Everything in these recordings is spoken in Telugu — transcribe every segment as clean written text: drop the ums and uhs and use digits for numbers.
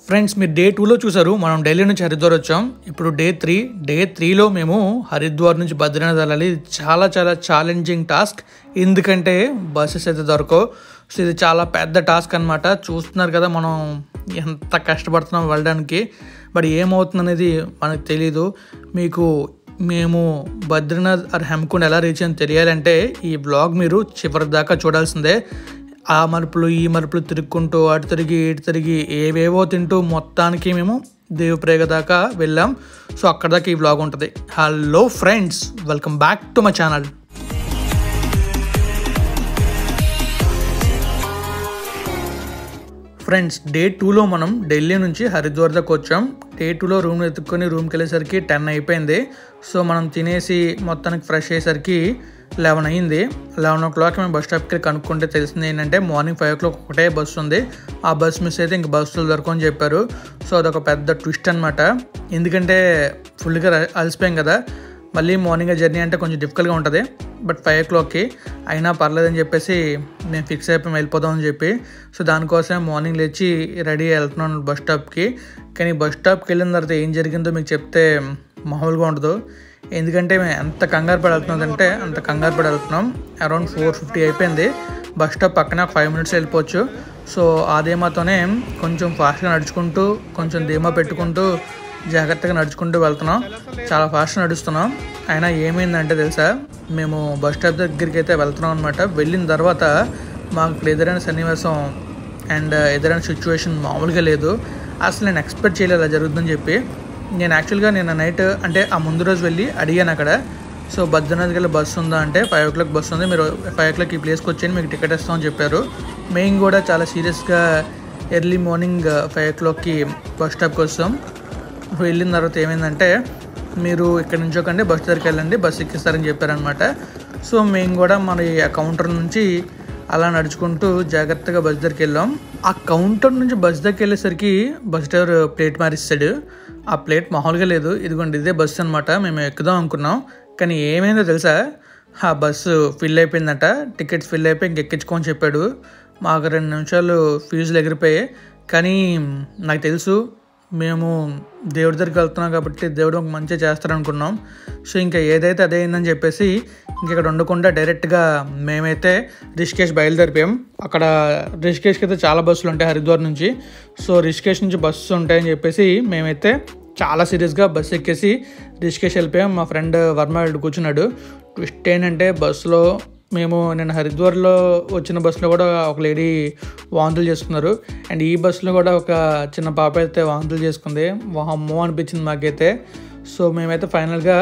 ఫ్రెండ్స్ మీరు డే 2లో చూసారు. మనం ఢిల్లీ నుంచి హరిద్వార్ వచ్చాం. ఇప్పుడు డే 3లో మేము హరిద్వార్ నుంచి బద్రీనాథ్ వెళ్ళాలి. చాలా చాలా ఛాలెంజింగ్ టాస్క్, ఎందుకంటే బస్సెస్ అయితే దొరకవు. సో ఇది చాలా పెద్ద టాస్క్ అనమాట. చూస్తున్నారు కదా మనం ఎంత కష్టపడుతున్నాం వెళ్ళడానికి. బట్ ఏమవుతుంది అనేది మనకు తెలీదు. మీకు మేము బద్రీనాథ్ ఆర్ హెమ్కుండ్ ఎలా రీచ్ అని తెలియాలంటే ఈ బ్లాగ్ మీరు చివరి దాకా చూడాల్సిందే. ఆ మలుపులు ఈ మలుపులు తిరుక్కుంటూ అటు తిరిగి ఇటు తిరిగి ఏవేవో తింటూ మొత్తానికి మేము దేవప్రయాగ దాకా వెళ్ళాం. సో అక్కడ దాకా ఈ వ్లాగ్ ఉంటుంది. Hello friends, welcome back to my channel. Friends day 2లో మనం ఢిల్లీ నుంచి హరిద్వార్ దాకా వచ్చాం. డే 2లో రూమ్ ఎత్తుక్కొని రూమ్కి వెళ్ళేసరికి 10 అయిపోయింది. సో మనం తినేసి మొత్తానికి ఫ్రెష్ అయ్యేసరికి 11 అయింది. 11 o'clock మేము బస్ స్టాప్కి కనుక్కుంటే తెలిసింది ఏంటంటే మార్నింగ్ 5 o'clock ఒకటే బస్సు ఉంది. ఆ బస్ మిస్ అయితే ఇంక బస్సులు దొరకని చెప్పారు. సో అదొక పెద్ద ట్విస్ట్ అనమాట. ఎందుకంటే ఫుల్గా అలసిపోయాం కదా, మళ్ళీ మార్నింగ్ జర్నీ అంటే కొంచెం డిఫికల్ట్గా ఉంటుంది. బట్ 5 o'clockకి అయినా పర్లేదని చెప్పేసి మేము ఫిక్స్ అయిపోయి వెళ్ళిపోదామని చెప్పి, సో దానికోసం మార్నింగ్ లేచి రెడీ వెళ్తున్నాను బస్ స్టాప్కి. కానీ బస్ స్టాప్కి వెళ్ళిన తర్వాత ఏం జరిగిందో మీకు చెప్తే మామూలుగా ఉండదు. ఎందుకంటే మేము ఎంత కంగారు పడి వెళ్తున్నదంటే అంత కంగారు పడి వెళ్తున్నాం. అరౌండ్ 4:50 అయిపోయింది. బస్ స్టాప్ పక్కన 5 minutes వెళ్ళిపోవచ్చు. సో ఆ ధీమాతోనే కొంచెం ఫాస్ట్గా నడుచుకుంటూ కొంచెం ధీమా పెట్టుకుంటూ జాగ్రత్తగా నడుచుకుంటూ వెళ్తున్నాం. చాలా ఫాస్ట్గా నడుస్తున్నాం. అయినా ఏమైందంటే తెలుసా, మేము బస్ స్టాప్ దగ్గరికి అయితే వెళ్తున్నాం అనమాట. వెళ్ళిన తర్వాత మాకు ఎదురైన సన్నివేశం అండ్ ఎదురైన సిచ్యువేషన్ మామూలుగా లేదు. అసలు నేను ఎక్స్పెక్ట్ చేయలేదు అలా జరుగుతుందని చెప్పి. నేను యాక్చువల్గా నిన్న నైట్ అంటే ఆ ముందు రోజు వెళ్ళి అడిగాను అక్కడ. సో బద్రీనాథ్కి వెళ్ళి బస్సు ఉందా అంటే 5 o'clock బస్సు ఉంది, మీరు 5 o'clock ఈ ప్లేస్కి వచ్చేయండి, మీకు టికెట్ ఇస్తామని చెప్పారు. మేము కూడా చాలా సీరియస్గా ఎర్లీ మార్నింగ్ 5 o'clockకి బస్ స్టాప్కి వస్తాం. వెళ్ళిన తర్వాత ఏమైందంటే మీరు ఇక్కడ నుంచోకండి, బస్ దగ్గరికి వెళ్ళండి, బస్సు ఎక్కిస్తారని చెప్పారనమాట. సో మేము కూడా మరి ఆ కౌంటర్ నుంచి అలా నడుచుకుంటూ జాగ్రత్తగా బస్ దగ్గరికి వెళ్ళాం. ఆ కౌంటర్ నుంచి బస్ దగ్గరికి వెళ్ళేసరికి బస్ డ్రైవర్ ప్లేట్ మారిస్తాడు. ఆ ప్లేట్ మామూలుగా లేదు. ఇదిగోండి ఇదే బస్సు అనమాట. మేము ఎక్కుదాం అనుకున్నాం, కానీ ఏమైందో తెలుసా, ఆ బస్సు ఫిల్ అయిపోయిందట. టికెట్స్ ఫిల్ అయిపోయి ఇంకెక్కించుకోని చెప్పాడు. మాకు 2 నిమిషాలు ఫీజులు ఎగిరిపోయాయి. కానీ నాకు తెలుసు మేము దేవుడి దగ్గరికి వెళ్తున్నాం కాబట్టి దేవుడు మంచిగా చేస్తారనుకున్నాం. సో ఇంకా ఏదైతే అదే అయిందని చెప్పేసి ఇక్కడ ఉండకుండా డైరెక్ట్గా మేమైతే రిషికేష్ బయలుదేరిపోయాం. అక్కడ రిషికేష్కి అయితే చాలా బస్సులు ఉంటాయి హరిద్వార్ నుంచి. సో రిషికేష్ నుంచి బస్సు ఉంటాయని చెప్పేసి మేమైతే చాలా సీరియస్గా బస్సు ఎక్కేసి రిషికేష్ వెళ్ళిపోయాం. మా ఫ్రెండ్ వర్మ కూర్చున్నాడు. ట్విస్ట్ ఏంటంటే బస్సులో మేము నేను హరిద్వార్లో వచ్చిన బస్సులో కూడా ఒక లేడీ వాంతులు చేసుకున్నారు. అండ్ ఈ బస్సులో కూడా ఒక చిన్న పాప అయితే వాంతులు చేసుకుంది. అమ్మో అనిపించింది మాకైతే. సో మేమైతే ఫైనల్గా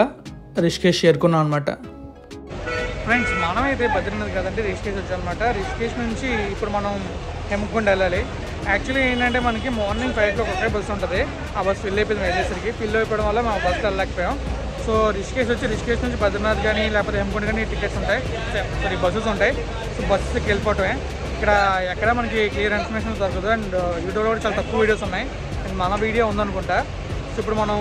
రిషికేష్ చేరుకున్నాం అనమాట. ఫ్రెండ్స్ మనమైతే బద్రీనాథ్ కదంటే రిషికేష్ వచ్చామన్నమాట. రిషికేష్ నుంచి ఇప్పుడు మనం హెమ్కుండ్ వెళ్ళాలి. యాక్చువల్లీ ఏంటంటే మనకి మార్నింగ్ 5 o'clock ఒకే బస్సు ఉంటుంది. ఆ బస్సు ఫిల్ అయిపోయింది వెళ్ళేసరికి. ఫిల్ అయిపోవడం వల్ల మా బస్సు వెళ్ళలేకపోయాం. సో రిషికేష్ రిషికేష్ నుంచి బద్రీనాథ్ కానీ లేకపోతే హెమ్కుండ్ కానీ టికెట్స్ ఉంటాయి, సారీ బస్సెస్ ఉంటాయి. సో బస్సుకి వెళ్ళిపోవటమే. ఇక్కడ ఎక్కడ మనకి క్లియర్ ఇన్ఫర్మేషన్ దొరకదు. అండ్ యూట్యూబ్లో కూడా చాలా తక్కువ వీడియోస్ ఉన్నాయి. అండ్ మన వీడియో ఉందనుకుంటా. సో ఇప్పుడు మనం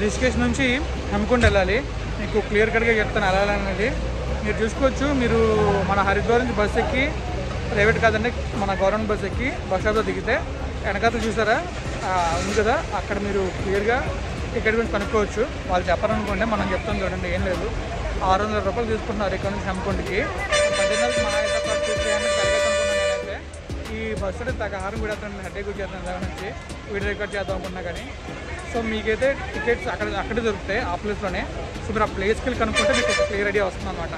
రిషికేష్ నుంచి హెమ్కుండ్ వెళ్ళాలి. మీకు క్లియర్ కట్గా చెప్తాను వెళ్ళాలనేది. మీరు చూసుకోవచ్చు. మీరు మన హరిద్వార్ నుంచి బస్ ఎక్కి, ప్రైవేట్ కాదండి మన గవర్నమెంట్ బస్ ఎక్కి బస్ స్టాప్లో దిగితే వెనకాల చూసారా ఉంది కదా, అక్కడ మీరు క్లియర్గా టికెట్ గురించి కనుక్కోవచ్చు. వాళ్ళు చెప్పారనుకోండి, మనం చెప్తాం చూడండి. ఏం లేదు, 600 రూపాయలు తీసుకుంటున్నారు ఇక్కడ నుంచి హెమ్కుండ్కి. 10 మా అయితే 200-300 తగ్గనుకున్నాను నేనైతే. ఈ బస్సు అయితే తగ్గహారం కూడా హెడ్ఏక్ వచ్చేస్తాను దాని నుంచి వీడియో రికార్డ్ చేద్దాం అనుకున్నా. కానీ సో మీకైతే టికెట్స్ అక్కడే దొరుకుతాయి ఆ ప్లేస్లోనే. సో మీరు ఆ ప్లేస్కి వెళ్ళి కనుక్కుంటే మీకు ఒక క్లియర్ ఐడియా వస్తుంది అనమాట.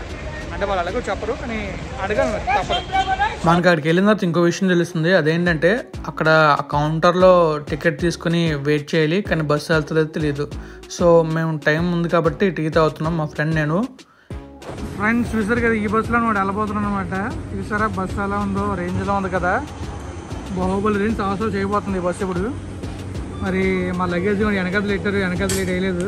అంటే వాళ్ళు అలాగే చెప్పరు, కానీ అడగాలి తప్పదు. మనకి అక్కడికి వెళ్ళిన తర్వాత ఇంకో విషయం తెలుస్తుంది. అదేంటంటే అక్కడ ఆ కౌంటర్లో టికెట్ తీసుకుని వెయిట్ చేయాలి, కానీ బస్సు వెళ్తుందో తెలియదు. సో మేము టైం ఉంది కాబట్టి టీ తాగుతున్నాం మా ఫ్రెండ్ నేను. ఫ్రెండ్స్ చూసారు కదా, ఈ బస్సులో మనం వెళ్ళబోతున్నాం అనమాట. చూసారా బస్సు ఎలా ఉందో, రేంజ్లో ఉంది కదా. బాహుబలి రేంజ్ అవసరం చేయబోతుంది ఈ బస్సు ఇప్పుడు. మరి మా లగేజ్ వెనకాల ఇట్టారు, వెనకాల లేట్ వేయలేదు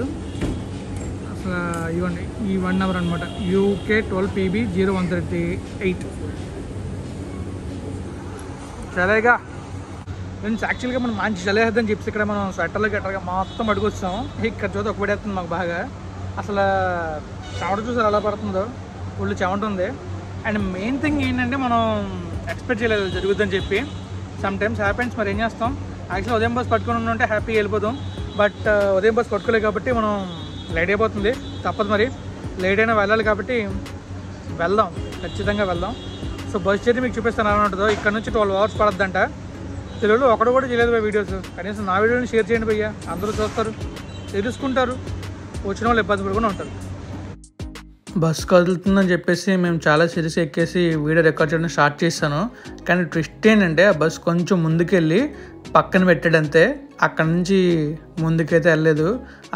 అసలు. ఇవ్వండి ఈ 1 hour అనమాట. UK 12PB 0138 చలేగా ఫ్రెండ్స్. యాక్చువల్గా మనం మంచి చలేద్దని చెప్పి ఇక్కడ మనం స్వెటర్లో గట్టగా మొత్తం అడుగొచ్చాం. ఇక్కడ చూస్తే ఒక పడేస్తుంది మాకు బాగా. అసలు చెమట చూసారు ఎలా పడుతుందో, ఒళ్ళు చెమట ఉంది. అండ్ మెయిన్ థింగ్ ఏంటంటే మనం ఎక్స్పెక్ట్ చేయలేదు జరుగుతుందని చెప్పి. Some times happens. మరి ఏం చేస్తాం, యాక్చువల్లీ ఉదయం బస్ పట్టుకుని ఉంటే హ్యాపీగా వెళ్ళిపోతాం. బట్ ఉదయం బస్ పట్టుకోలేదు కాబట్టి మనం లేట్ అయిపోతుంది, తప్పదు. మరి లేట్ అయినా వెళ్ళాలి కాబట్టి వెళ్దాం, ఖచ్చితంగా వెళ్దాం. సో బస్ జర్నీ మీకు చూపిస్తాను ఎలా ఉంటుందో. ఇక్కడ నుంచి 12 hours పడద్దంట. తెలుగులో ఒకడు కూడా చేయలేదు వీడియోస్. కనీసం నా వీడియోని షేర్ చేయండి భయ్యా, అందరూ చూస్తారు, తెలుసుకుంటారు, వచ్చిన వాళ్ళు ఇబ్బంది పడుకుని ఉంటారు. బస్సు కదులుతుందని చెప్పేసి మేము చాలా సీరియస్ ఎక్కేసి వీడియో రికార్డ్ చేయడం స్టార్ట్ చేశాను. కానీ ట్విస్ట్ ఏంటంటే ఆ బస్సు కొంచెం ముందుకెళ్ళి పక్కన పెట్టాడంతే, అక్కడ నుంచి ముందుకైతే వెళ్ళలేదు.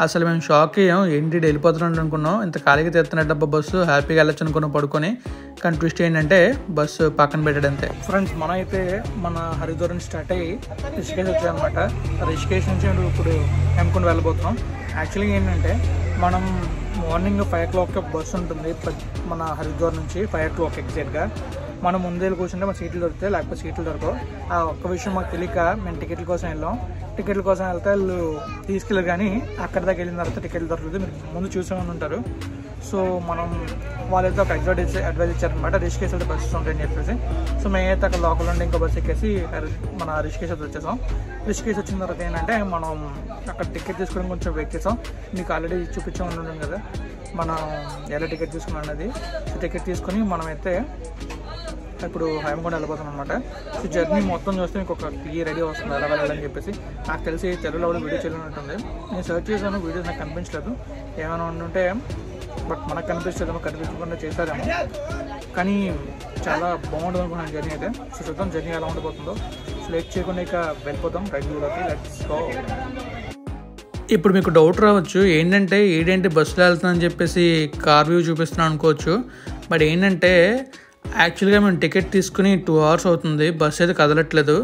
అసలు మేము షాక్ అయ్యాం, ఏంటి వెళ్ళిపోతున్నాడు అనుకున్నాం, ఇంత ఖాళీగా తీస్తున్నట్టు బస్సు, హ్యాపీగా వెళ్ళొచ్చు అనుకున్నాం పడుకొని. కానీ ట్విస్ట్ ఏంటంటే బస్సు పక్కన పెట్టాడంతే. ఫ్రెండ్స్, మనం అయితే మన హరిద్వార్ నుంచి స్టార్ట్ అయ్యి రిషికేష్ వచ్చామన్నమాట. రిషికేష్ నుంచి ఇప్పుడు హెమ్కుండ్ వెళ్ళబోతున్నాం. యాక్చువల్లీ ఏంటంటే మనం మార్నింగ్ 5 o'clock బస్సు ఉంటుంది మన హరిద్వార్ నుంచి, 5 o'clock ఎగ్జాక్ట్గా. మనం ముందే కూర్చుంటే మన సీట్లు దొరుకుతాయి, లేకపోతే సీట్లు దొరకవు. ఆ ఒక్క విషయం మాకు తెలియక మేము టికెట్ల కోసం వెళ్ళాం. టికెట్ల కోసం వెళ్తే వాళ్ళు తీసుకెళ్ళరు, కానీ అక్కడ దాకా వెళ్ళిన తర్వాత టికెట్లు దొరుకుతుంది. మీరు ముందు చూసేమని ఉంటారు. సో మనం వాళ్ళైతే ఒక అడ్వైజ్ ఇచ్చారనమాట, రిషికేష్ అయితే బస్సెస్ ఉంటాయని చెప్పేసి. సో మేమైతే అక్కడ లోకల్ ఉండి ఇంకో బస్సు ఎక్కేసి మన రిషికేష్ అయితే వచ్చేసాం. రిషికేష్ వచ్చిన తర్వాత ఏంటంటే మనం అక్కడ టికెట్ తీసుకోవడం కొంచెం వెయిట్ చేసాం. మీకు ఆల్రెడీ చూపించామని కదా మనం ఎలా టికెట్ తీసుకున్నాం అనేది. సో టికెట్ తీసుకొని మనమైతే ఇప్పుడు హైమకొండ వెళ్ళిపోతాం అనమాట. సో జర్నీ మొత్తం చూస్తే మీకు ఒక క్లియర్ ఐడియా వస్తుంది ఎలా వెళ్ళాలని చెప్పేసి. నాకు తెలిసి తెలుగులో కూడా వీడియో చేయనుంటుంది. నేను సెర్చ్ చేశాను, వీడియోస్ నాకు కనిపించలేదు. ఏమైనా ఉంటే బట్ మనకు కనిపించలేదేమో, కనిపించకుండా చేశారేమో. కానీ చాలా బాగుంటుంది అనుకున్నాను జర్నీ అయితే. సో చూద్దాం జర్నీ ఎలా ఉండిపోతుందో. సో లేట్ చేయకుండా ఇక వెళ్ళిపోతాం రైల్వేలోకి. Let's go. ఇప్పుడు మీకు డౌట్ రావచ్చు, ఏంటంటే బస్సులో వెళ్తుందని చెప్పేసి కార్ వ్యూ చూపిస్తున్నాను అనుకోవచ్చు. బట్ ఏంటంటే యాక్చువల్గా మేము టికెట్ తీసుకుని 2 hours అవుతుంది, బస్సు అయితే కదలట్లేదు.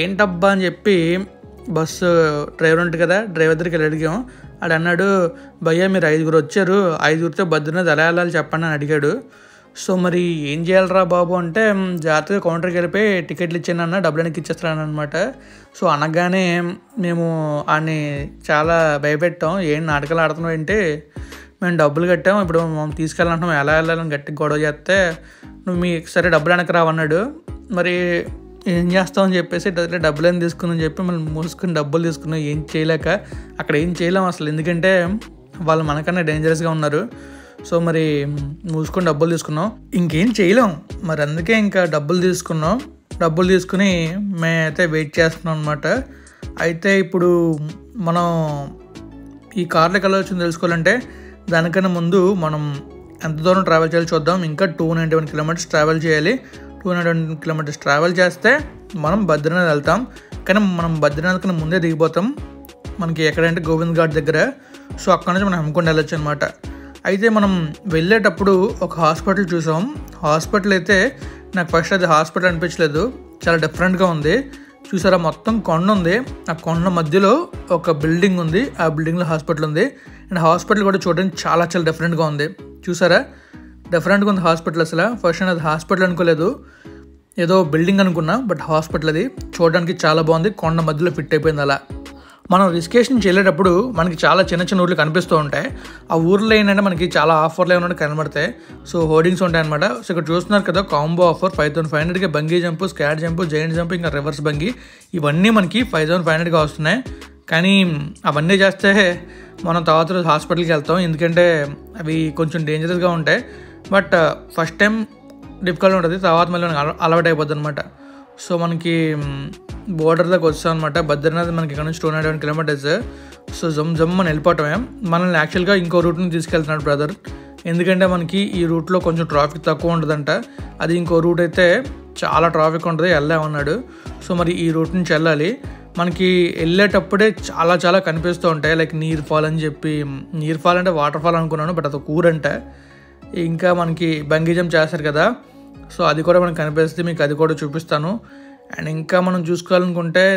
ఏంటబ్బా అని చెప్పి బస్సు డ్రైవర్ ఉంటుంది కదా, డ్రైవర్ దగ్గరికి వెళ్ళి అడిగాం. ఆడు అన్నాడు, భయ్యా మీరు 5 వచ్చారు, 5 బద్రీనాథ్ ఎలా వెళ్ళాలి చెప్పండి అని అడిగాడు. సో మరి ఏం చేయాలరా బాబు అంటే, జాగ్రత్తగా కౌంటర్కి వెళ్ళిపోయి టికెట్లు ఇచ్చానన్న, డబ్బులు వెనక్కి ఇచ్చేస్తాను అనమాట. సో అనగానే మేము ఆయన్ని చాలా భయపెట్టాం. ఏం నాటకాలు ఆడుతున్నాం ఏంటి, మేము డబ్బులు కట్టాము, ఇప్పుడు మేము తీసుకెళ్ళాలంటున్నాం, ఎలా వెళ్ళాలని గట్టిగా గొడవ చేస్తే నువ్వు సరే డబ్బులు వెనక రావన్నాడు. మరి ఏం చేస్తామని చెప్పేసి డబ్బులు ఏం తీసుకుందని చెప్పి మనం మూసుకుని డబ్బులు తీసుకున్నాం. ఏం చేయలేక అక్కడ ఏం చేయలేము అసలు, ఎందుకంటే వాళ్ళు మనకన్నా డేంజరస్గా ఉన్నారు. సో మరి మూసుకొని డబ్బులు తీసుకున్నాం, ఇంకేం చేయలేం. మరి అందుకే ఇంకా డబ్బులు తీసుకున్నాం. డబ్బులు తీసుకుని మేమైతే వెయిట్ చేస్తున్నాం అనమాట. అయితే ఇప్పుడు మనం ఈ కార్లోకి వెళ్ళవచ్చని తెలుసుకోవాలంటే దానికన్నా ముందు మనం ఎంత దూరం ట్రావెల్ చేయాలి చూద్దాం. ఇంకా 291 kilometers ట్రావెల్ చేయాలి. 291 kilometers ట్రావెల్ చేస్తే మనం బద్రీనాథ్ వెళ్తాం. కానీ మనం బద్రీనాథ్ కన్నా ముందే దిగిపోతాం. మనకి ఎక్కడంటే గోవింద్ ఘాట్ దగ్గర. సో అక్కడ నుంచి మనం హెమ్కుండ్ వెళ్ళొచ్చు అనమాట. అయితే మనం వెళ్ళేటప్పుడు ఒక హాస్పిటల్ చూసాం. హాస్పిటల్ అయితే నాకు ఫస్ట్ అది హాస్పిటల్ అనిపించలేదు, చాలా డిఫరెంట్గా ఉంది. చూసారా, మొత్తం కొండ ఉంది, ఆ కొండ మధ్యలో ఒక బిల్డింగ్ ఉంది, ఆ బిల్డింగ్లో హాస్పిటల్ ఉంది. అండ్ హాస్పిటల్ కూడా చూడడానికి చాలా చాలా డిఫరెంట్గా ఉంది. చూసారా, డిఫరెంట్గా ఉంది హాస్పిటల్. అసలు ఫస్ట్ అది హాస్పిటల్ అనుకోలేదు, ఏదో బిల్డింగ్ అనుకున్నా. బట్ హాస్పిటల్ అది చూడడానికి చాలా బాగుంది, కొండ మధ్యలో ఫిట్ అయిపోయింది. అలా మనం రిషికేష్ నుంచి వెళ్ళేటప్పుడు మనకి చాలా చిన్న చిన్న ఊర్లు కనిపిస్తూ ఉంటాయి. ఆ ఊర్లో ఏంటంటే మనకి చాలా ఆఫర్లు ఏమైనా కనబడతాయి. సో హోర్డింగ్స్ ఉంటాయి అనమాట. సో ఇక్కడ చూస్తున్నారు కదా, కాంబో ఆఫర్ 5500కి బంగీ జంప్, స్కాట్ జంప్, జైంట్ జంప్, ఇంకా రివర్స్ బంగీ, ఇవన్నీ మనకి 5500గా వస్తున్నాయి. కానీ అవన్నీ చేస్తే మనం తర్వాత రోజు హాస్పిటల్కి వెళ్తాం, ఎందుకంటే అవి కొంచెం డేంజరస్గా ఉంటాయి. బట్ ఫస్ట్ టైం డిఫికల్ట్ ఉంటుంది, తర్వాత మళ్ళీ మనకి అలవాటు అయిపోద్ది అనమాట. సో మనకి బోర్డర్ దాకా వచ్చాం అనమాట. బద్రీనాథ్ మనకి ఇక్కడ నుంచి 291 kilometers. సో జమ్ మనం వెళ్ళిపోవటమే. మనల్ని యాక్చువల్గా ఇంకో రూట్ని తీసుకెళ్తున్నాడు బ్రదర్, ఎందుకంటే మనకి ఈ రూట్లో కొంచెం ట్రాఫిక్ తక్కువ ఉంటుందంట. అది ఇంకో రూట్ అయితే చాలా ట్రాఫిక్ ఉంటుంది, వెళ్ళామన్నాడు. సో మరి ఈ రూట్ నుంచి వెళ్ళాలి. మనకి వెళ్ళేటప్పుడే చాలా చాలా కనిపిస్తూ ఉంటాయి, లైక్ నీర్ ఫాల్ అని చెప్పి. నీర్ ఫాల్ అంటే వాటర్ ఫాల్ అనుకున్నాను, బట్ అది ఒక ఊరంట. ఇంకా మనకి బంగీ జంప్ చేస్తారు కదా, సో అది కూడా మనకు కనిపిస్తుంది, మీకు అది కూడా చూపిస్తాను. అండ్ ఇంకా మనం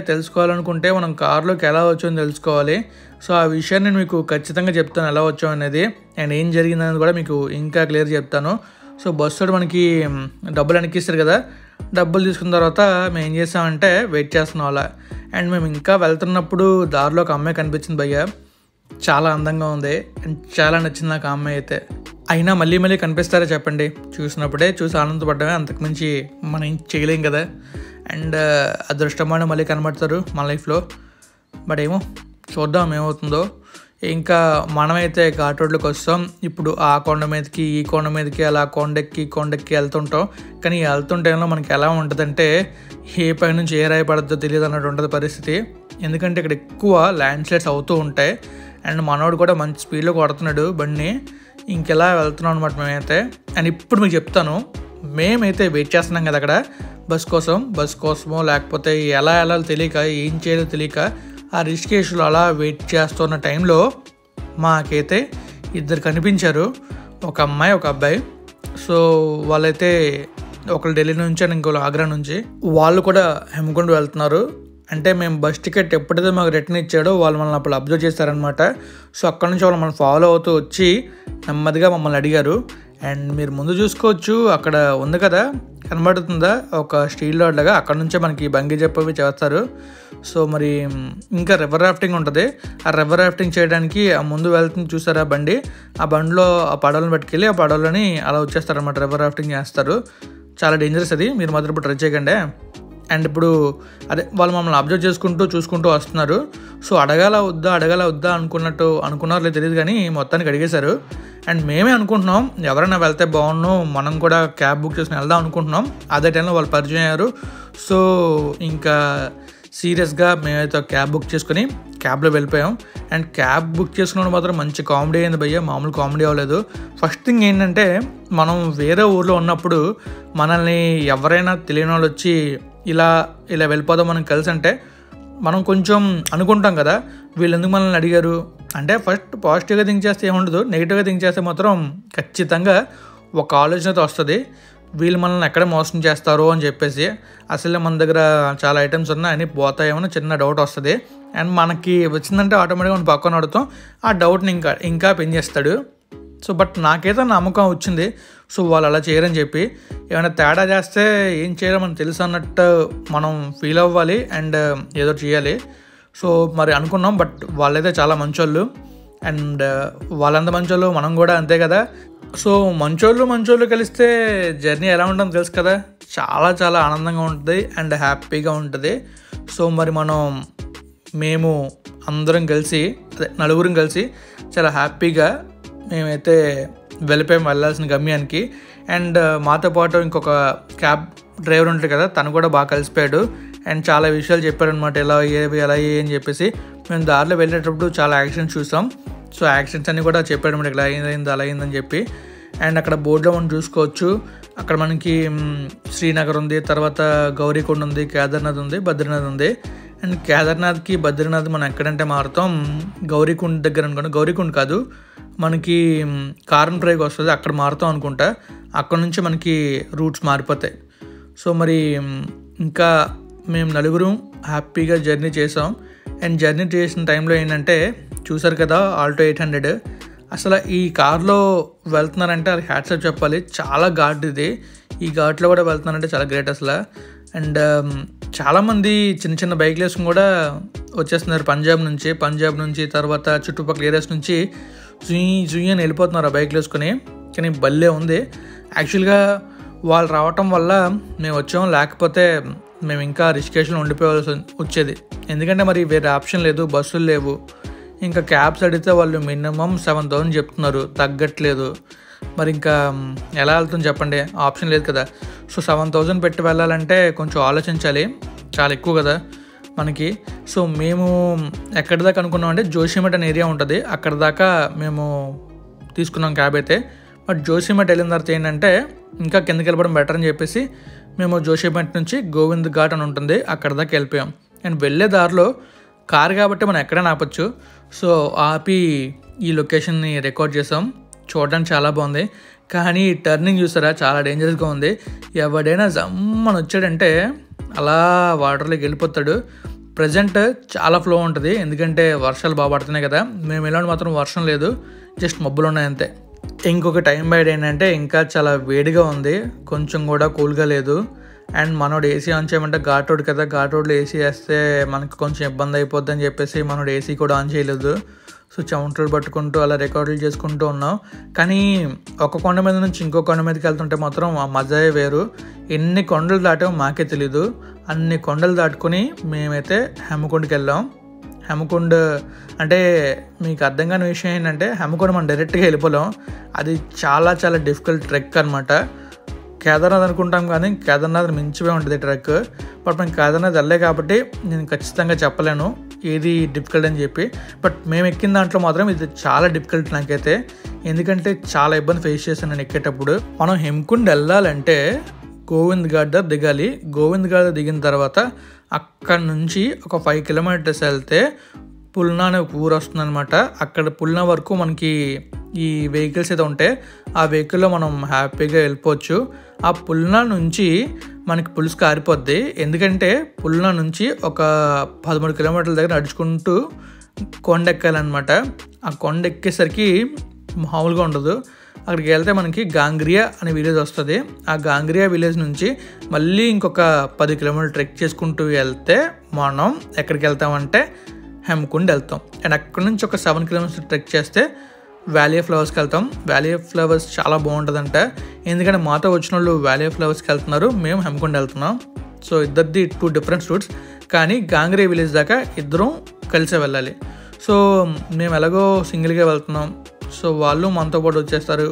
తెలుసుకోవాలనుకుంటే మనం కార్లోకి ఎలా వచ్చామని తెలుసుకోవాలి. సో ఆ విషయాన్ని నేను మీకు ఖచ్చితంగా చెప్తాను, ఎలా వచ్చాం అనేది అండ్ ఏం జరిగిందనేది కూడా మీకు ఇంకా క్లియర్ చెప్తాను. సో బస్సు మనకి డబ్బులు వెనక్కిస్తారు కదా, డబ్బులు తీసుకున్న తర్వాత మేము ఏం చేస్తామంటే వెయిట్ చేస్తున్నాం అలా. అండ్ మేము ఇంకా వెళ్తున్నప్పుడు దారిలో ఒక అమ్మాయి కనిపించింది భయ్య, చాలా అందంగా ఉంది అండ్ చాలా నచ్చింది నాకు ఆ అమ్మాయి అయితే. అయినా మళ్ళీ మళ్ళీ కనిపిస్తారా చెప్పండి, చూసినప్పుడే చూసి ఆనందపడ్డమే, అంతకుమించి మనం ఏం చేయలేం కదా. అండ్ అదృష్టమైన మళ్ళీ కనబడతారు మన లైఫ్లో. బట్ ఏమో చూద్దాం ఏమవుతుందో. ఇంకా మనమైతే ఘాట్ రోడ్లకు వస్తాం, ఇప్పుడు ఆ కొండ మీదకి ఈ కొండ మీదకి అలా కొండెక్కి వెళ్తుంటాం. కానీ వెళ్తుంటేలో మనకి ఎలా ఉంటుందంటే ఏ పై నుంచి ఏ రాయి పడుతుందో తెలియదు అన్నట్టు ఉంటుంది పరిస్థితి. ఎందుకంటే ఇక్కడ ఎక్కువ ల్యాండ్ స్లైడ్స్ అవుతూ ఉంటాయి. అండ్ మనోడు కూడా మంచి స్పీడ్లో కొడుతున్నాడు బండిని. ఇంకెలా వెళ్తున్నాం అనమాట మేమైతే. అండ్ ఇప్పుడు మీకు చెప్తాను, మేమైతే వెయిట్ చేస్తున్నాం కదా అక్కడ బస్ కోసమో లేకపోతే ఎలా వెళ్ళాలో తెలియక ఏం చేయాలో తెలియక ఆ రిషికేశ్లో అలా వెయిట్ చేస్తున్న టైంలో మాకైతే ఇద్దరు కనిపించారు, ఒక అమ్మాయి ఒక అబ్బాయి. సో వాళ్ళైతే ఒకరు ఢిల్లీ నుంచి అండ్ ఇంకోళ్ళు ఆగ్రా నుంచి. వాళ్ళు కూడా హెమకొండ వెళ్తున్నారు. అంటే మేము బస్ టికెట్ ఎప్పుడైతే మాకు రిటర్న్ ఇచ్చాడో వాళ్ళు మనల్ని అప్పుడు అబ్జర్వ్ చేస్తారనమాట. సో అక్కడ నుంచి వాళ్ళు మనం ఫాలో అవుతూ వచ్చి నెమ్మదిగా మమ్మల్ని అడిగారు. అండ్ మీరు ముందు చూసుకోవచ్చు, అక్కడ ఉంది కదా కనబడుతుందా ఒక స్టీల్ రాడ్ లాగా, అక్కడ నుంచే మనకి బంగీ జంప్ చేస్తారు. సో మరి ఇంకా రివర్ రాఫ్టింగ్ ఉంటుంది. ఆ రివర్ రాఫ్టింగ్ చేయడానికి ఆ ముందు వెళ్తుంది చూసారా బండి, ఆ బండిలో ఆ పడవలను పట్టుకెళ్ళి ఆ పడవలని అలా వచ్చేస్తారనమాట, రివర్ రాఫ్టింగ్ చేస్తారు. చాలా డేంజరస్ అది, మీరు మాత్రం ఇప్పుడు ట్రై చేయకండి. అండ్ ఇప్పుడు అదే వాళ్ళు మమ్మల్ని అబ్జర్వ్ చూసుకుంటూ వస్తున్నారు. సో అడగాల వద్దా అనుకున్నారో లేదు తెలియదు, కానీ మొత్తానికి అడిగేశారు. అండ్ మేమే అనుకుంటున్నాం ఎవరైనా వెళ్తే బాగున్నాం, మనం కూడా క్యాబ్ బుక్ చేసుకుని వెళ్దాం అనుకుంటున్నాం. అదే టైంలో వాళ్ళు పరిచయం అయ్యారు. సో ఇంకా సీరియస్గా మేమైతే క్యాబ్ బుక్ చేసుకుని క్యాబ్లో వెళ్ళిపోయాం. అండ్ క్యాబ్ బుక్ చేసుకున్న మాత్రం మంచి కామెడీ అయింది భయ్య, మామూలు కామెడీ అవ్వలేదు. ఫస్ట్ థింగ్ ఏంటంటే, మనం వేరే ఊర్లో ఉన్నప్పుడు మనల్ని ఎవరైనా తెలియని వాళ్ళు వచ్చి ఇలా వెళ్ళిపోదాం మనం కలిసి అంటే మనం కొంచెం అనుకుంటాం కదా, వీళ్ళు ఎందుకు మనల్ని అడిగారు అంటే. ఫస్ట్ పాజిటివ్గా థింక్ చేస్తే ఏముండదు, నెగిటివ్గా థింక్ చేస్తే మాత్రం ఖచ్చితంగా ఒక ఆలోచనతో వస్తుంది, వీళ్ళు మనల్ని ఎక్కడ మోసం చేస్తారో అని చెప్పేసి. అసలే మన దగ్గర చాలా ఐటమ్స్ ఉన్నాయి అని పోతాయేమో చిన్న డౌట్ వస్తుంది. అండ్ మనకి వచ్చిందంటే ఆటోమేటిక్గా మనం పక్కన అడుగుతాం, ఆ డౌట్ని ఇంకా పెంచేస్తాడు. సో బట్ నాకైతే నమ్మకం వచ్చింది. సో వాళ్ళు అలా చేయరని చెప్పి, ఏమైనా తేడా చేస్తే ఏం చేయాలో మనకు తెలుసు అన్నట్టు మనం ఫీల్ అవ్వాలి అండ్ ఏదో చేయాలి. సో మరి అనుకున్నాం. బట్ వాళ్ళైతే చాలా మంచోళ్ళు. అండ్ వాళ్ళంత మంచోళ్ళు, మనం కూడా అంతే కదా. సో మంచోళ్ళు కలిస్తే జర్నీ ఎలా ఉంటుందో తెలుసు కదా, చాలా చాలా ఆనందంగా ఉంటుంది అండ్ హ్యాపీగా ఉంటుంది. సో మరి మేము అందరం కలిసి నలుగురం కలిసి చాలా హ్యాపీగా మేమైతే వెళ్ళాల్సిన గమ్యానికి. అండ్ మాతో పాటు ఇంకొక క్యాబ్ డ్రైవర్ ఉంటాడు కదా, తను కూడా బాగా కలిసిపోయాడు. అండ్ చాలా విషయాలు చెప్పారనమాట, ఎలా అని చెప్పేసి. మేము దారిలో వెళ్ళేటప్పుడు చాలా యాక్సిడెంట్స్ చూసాం. సో యాక్సిడెంట్స్ అన్నీ కూడా చెప్పాడు మనకి, ఇలా అయిందని చెప్పి. అండ్ అక్కడ బోర్డులో మనం చూసుకోవచ్చు, అక్కడ మనకి శ్రీనగర్ ఉంది, తర్వాత గౌరీకొండ ఉంది, కేదార్నాథ్ ఉంది, బద్రీనాథ్ ఉంది. అండ్ కేదార్నాథ్కి బద్రీనాథ్ మనం ఎక్కడంటే మారుతాం, గౌరీకొండ దగ్గర అనుకోండి, గౌరీకొండ కాదు మనకి కారన్ ప్రైకి వస్తుంది, అక్కడ మారుతాం అనుకుంటా. అక్కడ నుంచి మనకి రూట్స్ మారిపోతాయి. సో మరి ఇంకా మేము నలుగురు హ్యాపీగా జర్నీ చేసాం. అండ్ జర్నీ చేసిన టైంలో ఏంటంటే చూసారు కదా ఆల్టో 800, అసలు ఈ కార్లో వెళ్తున్నారంటే అది హ్యాట్సాప్ చెప్పాలి, చాలా ఘాట్ ఇది. ఈ ఘాట్లో కూడా వెళ్తున్నారంటే చాలా గ్రేట్ అసలు. అండ్ చాలామంది చిన్న బైక్లు వేసుకుని కూడా వచ్చేస్తున్నారు పంజాబ్ నుంచి తర్వాత చుట్టుపక్కల ఏరియాస్ నుంచి జుయ్యి అని వెళ్ళిపోతున్నారు ఆ బైక్లు వేసుకొని. కానీ భలే ఉంది యాక్చువల్గా. వాళ్ళు రావటం వల్ల మేము వచ్చాం, లేకపోతే మేము ఇంకా రిషికేశ్లో ఉండిపోవాల్సి వచ్చేది. ఎందుకంటే మరి వేరే ఆప్షన్ లేదు, బస్సులు లేవు. ఇంకా క్యాబ్స్ అడిగితే వాళ్ళు మినిమం 7,000 చెప్తున్నారు, తగ్గట్లేదు. మరి ఇంకా ఎలా వెళ్తుంది చెప్పండి, ఆప్షన్ లేదు కదా. సో 7,000 పెట్టి వెళ్ళాలంటే కొంచెం ఆలోచించాలి, చాలా ఎక్కువ కదా మనకి. సో మేము ఎక్కడి దాకా అనుకున్నామంటే జోషిమఠ్ అనే ఏరియా ఉంటుంది, అక్కడ దాకా మేము తీసుకున్నాం క్యాబ్ అయితే. బట్ జోషిమఠ్ వెళ్ళిన తర్వాత ఏంటంటే ఇంకా కిందకి వెళ్ళడం బెటర్ అని చెప్పేసి మేము జోషిమఠ్ నుంచి గోవింద్ ఘాట్ అని ఉంటుంది, అక్కడ దాకా వెళ్ళిపోయాం. అండ్ వెళ్ళే దారిలో కార్ కాబట్టి మనం ఎక్కడైనా ఆపచ్చు. సో ఆపి ఈ లొకేషన్ని రికార్డ్ చేసాం. చూడడానికి చాలా బాగుంది, కానీ టర్నింగ్ చూసారా చాలా డేంజరస్గా ఉంది. ఎవడైనా జమ్మని వచ్చాడంటే అలా వాటర్లోకి వెళ్ళిపోతాడు. ప్రజెంట్ చాలా ఫ్లో ఉంటుంది, ఎందుకంటే వర్షాలు బాగా పడుతున్నాయి కదా. మేము వెళ్ళినప్పుడు మాత్రం వర్షం లేదు, జస్ట్ మబ్బులు ఉన్నాయి అంతే. ఇంకొక టైం బైడ్ ఏంటంటే ఇంకా చాలా వేడిగా ఉంది, కొంచెం కూడా కూల్గా లేదు. అండ్ మనోడు ఏసీ ఆన్ చేయమంటే ఘాట్ రోడ్ కదా, ఘాట్ రోడ్లో ఏసీ వేస్తే మనకు కొంచెం ఇబ్బంది అయిపోద్ది అని చెప్పేసి మనోడు ఏసీ కూడా ఆన్ చేయలేదు. సో చెమటలు పట్టుకుంటూ అలా రికార్డులు చేసుకుంటూ ఉన్నాం. కానీ ఒక కొండ మీద నుంచి ఇంకో కొండ మీదకి వెళ్తుంటే మాత్రం ఆ మజాయే వేరు. ఎన్ని కొండలు దాటామో మాకే తెలీదు. అన్ని కొండలు దాటుకొని మేమైతే హెమకొండకి వెళ్ళాం. హెమకొండ అంటే మీకు అర్థం కాని విషయం ఏంటంటే హెమకొండ మనం డైరెక్ట్గా వెళ్ళిపోలేం. అది చాలా చాలా డిఫికల్ట్ ట్రెక్ అనమాట. కేదార్నాథ్ అనుకుంటాం కానీ కేదార్నాథ్ మించిపోయి ఉంటుంది ట్రెక్. బట్ మేము కేదార్నాథ్ వెళ్ళే కాబట్టి నేను ఖచ్చితంగా చెప్పలేను ఏది డిఫికల్ట్ అని చెప్పి. బట్ మేము ఎక్కిన దాంట్లో మాత్రం ఇది చాలా డిఫికల్ట్ నాకైతే. ఎందుకంటే చాలా ఇబ్బంది ఫేస్ చేశాను నేను ఎక్కేటప్పుడు. మనం హెమకొండ వెళ్ళాలంటే గోవింద్ ఘాట్ దగ్గర దిగాలి. గోవింద్ ఘాట్ దిగిన తర్వాత అక్కడ నుంచి ఒక 5 కిలోమీటర్స్ వెళ్తే పుల్నా అనే ఒక ఊరు వస్తుంది అనమాట. అక్కడ పుల్నా వరకు మనకి ఈ వెహికల్స్ అయితే ఉంటాయి. ఆ వెహికల్లో మనం హ్యాపీగా వెళ్ళిపోవచ్చు. ఆ పుల్నా నుంచి మనకి పులుసు కారిపోద్ది. ఎందుకంటే పుల్నా నుంచి ఒక 13 కిలోమీటర్ల దగ్గర నడుచుకుంటూ కొండ ఎక్కాలన్నమాట. ఆ కొండ ఎక్కేసరికి మామూలుగా ఉండదు. అక్కడికి వెళ్తే మనకి గాంగ్రియా అనే విలేజ్ వస్తుంది. ఆ గాంగ్రియా విలేజ్ నుంచి మళ్ళీ ఇంకొక 10 కిలోమీటర్లు ట్రెక్ చేసుకుంటూ వెళ్తే మనం ఎక్కడికి వెళ్తామంటే హెమకొండ వెళ్తాం. అండ్ అక్కడ నుంచి ఒక 7 కిలోమీటర్స్ ట్రెక్ చేస్తే వ్యాలీ ఆఫ్ ఫ్లవర్స్కి వెళ్తాం. వ్యాలీ ఆఫ్ ఫ్లవర్స్ చాలా బాగుంటుందంట. ఎందుకంటే మాతో వచ్చిన వాళ్ళు వ్యాలీ ఆఫ్ ఫ్లవర్స్కి వెళ్తున్నారు, మేము హెమకొండ వెళ్తున్నాం. సో ఇద్దరిది 2 డిఫరెంట్ రూట్స్. కానీ గాంగ్రియా విలేజ్ దాకా ఇద్దరం కలిసే వెళ్ళాలి. సో మేము ఎలాగో సింగిల్గా వెళ్తున్నాం. సో వాళ్ళు మనతో పాటు వచ్చేస్తారు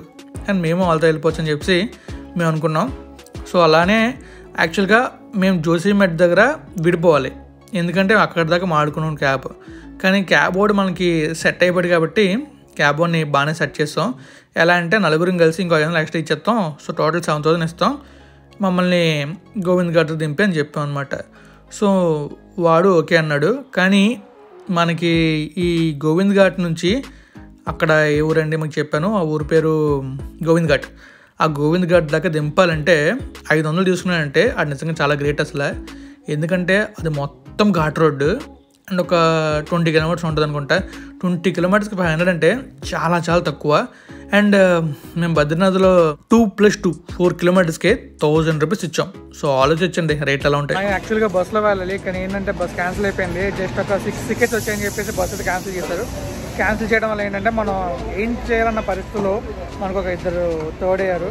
అండ్ మేము వాళ్ళతో వెళ్ళిపోవచ్చు అని చెప్పి మేము అనుకున్నాం. సో అలానే యాక్చువల్గా మేము జోషిమఠ్ దగ్గర విడిపోవాలి. ఎందుకంటే అక్కడి దాకా మాడుకున్నాం క్యాబ్. కానీ క్యాబ్ వాడు మనకి సెట్ అయిపోయాడు కాబట్టి క్యాబ్ వాడిని బాగానే సెట్ చేస్తాం. ఎలా అంటే నలుగురిని కలిసి ఇంకో 500 ఎక్స్ట్రా ఇచ్చేస్తాం. సో టోటల్ 7,000 ఇస్తాం, మమ్మల్ని గోవింద్ ఘాట్ దింపి అని చెప్పాం అనమాట. సో వాడు ఓకే అన్నాడు. కానీ మనకి ఈ గోవింద్ ఘాట్ నుంచి అక్కడ ఏ ఊరండి మీకు చెప్పాను, ఆ ఊరి పేరు గోవింద్ ఘాట్. ఆ గోవింద్ ఘాట్ దాకా దింపాలంటే 500 తీసుకున్నాడంటే అది నిజంగా చాలా గ్రేట్ అసలు. ఎందుకంటే అది మొత్తం ఘాట్ రోడ్డు అండ్ ఒక 20 కిలోమీటర్స్ ఉంటుంది అనుకుంటా. 20 కిలోమీటర్స్కి 500 అంటే చాలా చాలా తక్కువ. అండ్ మేము బద్రీనాథ్లో 2+2 4 కిలోమీటర్స్కి 1000 రూపీస్ ఇచ్చాం. సో ఆలోచించండి రేట్ ఎలా ఉంటాయి. యాక్చువల్గా బస్సులో వెళ్ళాలి, కానీ ఏంటంటే బస్ క్యాన్సిల్ అయిపోయింది. జస్ట్ ఒక 6 టికెట్స్ వచ్చాయని చెప్పేసి బస్సు అయితే క్యాన్సిల్ చేశారు. క్యాన్సిల్ చేయడం వల్ల ఏంటంటే మనం ఏం చేయాలన్న పరిస్థితుల్లో మనకు ఒక 2 థర్డ్ అయ్యారు.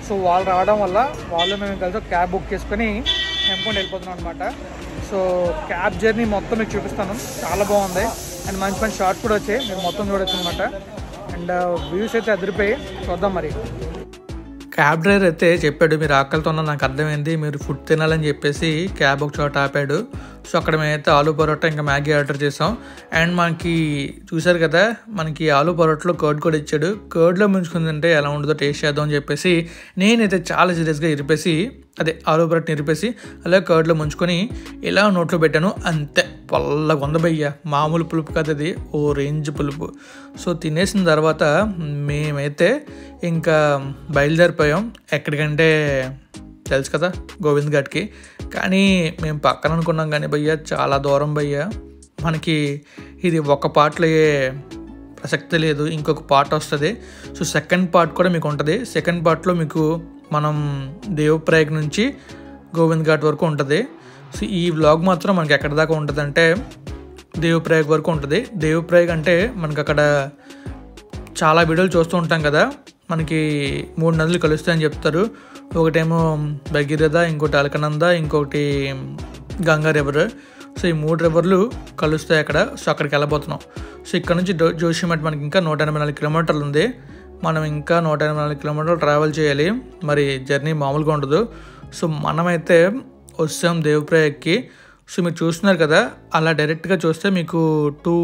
సో వాళ్ళు రావడం వల్ల వాళ్ళు మేము కలిసి క్యాబ్ బుక్ చేసుకొని హెమకొండ వెళ్ళిపోతున్నాం అనమాట. సో క్యాబ్ జర్నీ మొత్తం మీకు చూపిస్తాను, చాలా బాగుంది. అండ్ మంచి మంచి షార్ట్స్ కూడా వచ్చాయి, మీరు మొత్తం చూడొచ్చు అనమాట. అండ్ వ్యూస్ అయితే అదిరిపోయి చూద్దాం. మరి క్యాబ్ డ్రైవర్ అయితే చెప్పాడు, మీరు ఆకలితో ఉన్నా నాకు అర్థమైంది, మీరు ఫుడ్ తినాలని చెప్పేసి క్యాబ్ ఒక చోట ఆపాడు. సో అక్కడ మేమైతే ఆలూ పరోటా ఇంకా మ్యాగీ ఆర్డర్ చేసాం. అండ్ మనకి చూసారు కదా, మనకి ఆలూ పరోటాలో కర్డ్ కూడా ఇచ్చాడు. కర్డ్లో ముంచుకుందంటే ఎలా ఉండదో టేస్ట్ చేద్దాం అని చెప్పేసి నేనైతే చాలా సీరియస్గా ఆలూ పరోటాని ఇరిపేసి అలా కర్డ్లో ముంచుకొని ఇలా నోట్లో పెట్టాను. అంతే పొల్లగా ఉంది భయ్య, మామూలు పులుపు కాదు, అది ఓ రేంజ్ పులుపు. సో తినేసిన తర్వాత మేమైతే ఇంకా బయలుదేరిపోయాం. ఎక్కడికంటే తెలుసు కదా, గోవింద్ ఘాట్కి. కానీ మేము పక్కన అనుకున్నాం కానీ భయ్య చాలా దూరం భయ్య. మనకి ఇది ఒక పార్ట్లో ప్రసక్తి లేదు, ఇంకొక పార్ట్ వస్తుంది. సో సెకండ్ పార్ట్ కూడా మీకు ఉంటుంది. సెకండ్ పార్ట్లో మీకు మనం దేవప్రయాగ్ నుంచి గోవింద్ ఘాట్ వరకు ఉంటుంది. సో ఈ వ్లాగ్ మాత్రం మనకి ఎక్కడి దాకా ఉంటుంది అంటే దేవప్రయాగ్ వరకు ఉంటుంది. దేవప్రయాగ్ అంటే మనకి అక్కడ చాలా వీడియోలు చూస్తూ ఉంటాం కదా, మనకి 3 నదులు కలుస్తాయని చెప్తారు. ఒకటేమో భగీరథ, ఇంకోటి అలకనంద, ఇంకొకటి గంగా రివర్. సో ఈ 3 రివర్లు కలుస్తాయి అక్కడ. సో అక్కడికి వెళ్ళబోతున్నాం. సో ఇక్కడ నుంచి జోషిమఠ్ మనకి ఇంకా 184 కిలోమీటర్లు ఉంది. మనం ఇంకా 184 కిలోమీటర్లు ట్రావెల్ చేయాలి. మరి జర్నీ మామూలుగా ఉండదు. సో మనమైతే వచ్చాం దేవప్రయాగ్కి. సో మీరు చూస్తున్నారు కదా, అలా డైరెక్ట్గా చూస్తే మీకు 2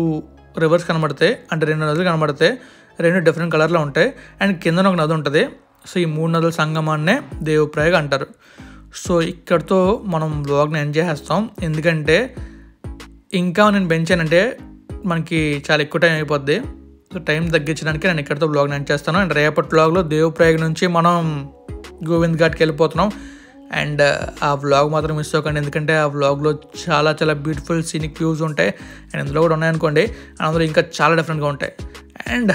రివర్స్ కనబడతాయి, అంటే 2 నదులు కనబడతాయి. 2 డిఫరెంట్ కలర్లో ఉంటాయి. అండ్ కిందన ఒక నది ఉంటుంది. సో ఈ 3 నదుల సంగమాన్నే దేవప్రయాగ్ అంటారు. సో ఇక్కడితో మనం వ్లాగ్ని ఎంజాయ్ చేస్తాం. ఎందుకంటే ఇంకా నేను పెంచానంటే మనకి చాలా ఎక్కువ టైం అయిపోద్ది. సో టైం తగ్గించడానికి నేను ఇక్కడితో వ్లాగ్ని ఎండ్ చేస్తాను. అండ్ రేపటి వ్లాగ్లో దేవప్రయాగ్ నుంచి మనం గోవింద్ ఘాట్కి వెళ్ళిపోతున్నాం. అండ్ ఆ వ్లాగ్ మాత్రం మిస్ అవ్వకండి, ఎందుకంటే ఆ వ్లాగ్లో చాలా చాలా బ్యూటిఫుల్ సీనిక్ వ్యూస్ ఉంటాయి. అండ్ ఇందులో కూడా ఉన్నాయనుకోండి, అందులో ఇంకా చాలా డిఫరెంట్గా ఉంటాయి. అండ్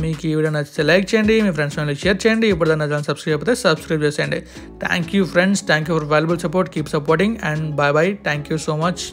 మీకు ఈ వీడియో నచ్చితే లైక్ చేయండి, మీ ఫ్రెండ్స్ ఫ్యామిలీకి షేర్ చేయండి. ఇప్పుడు దాన్ని ఛానల్ సబ్స్క్రైబ్ అయిపోతే సబ్స్క్రైబ్ చేసేయండి. Thank you friends, thank you for valuable support, keep supporting and bye bye. Thank you so much.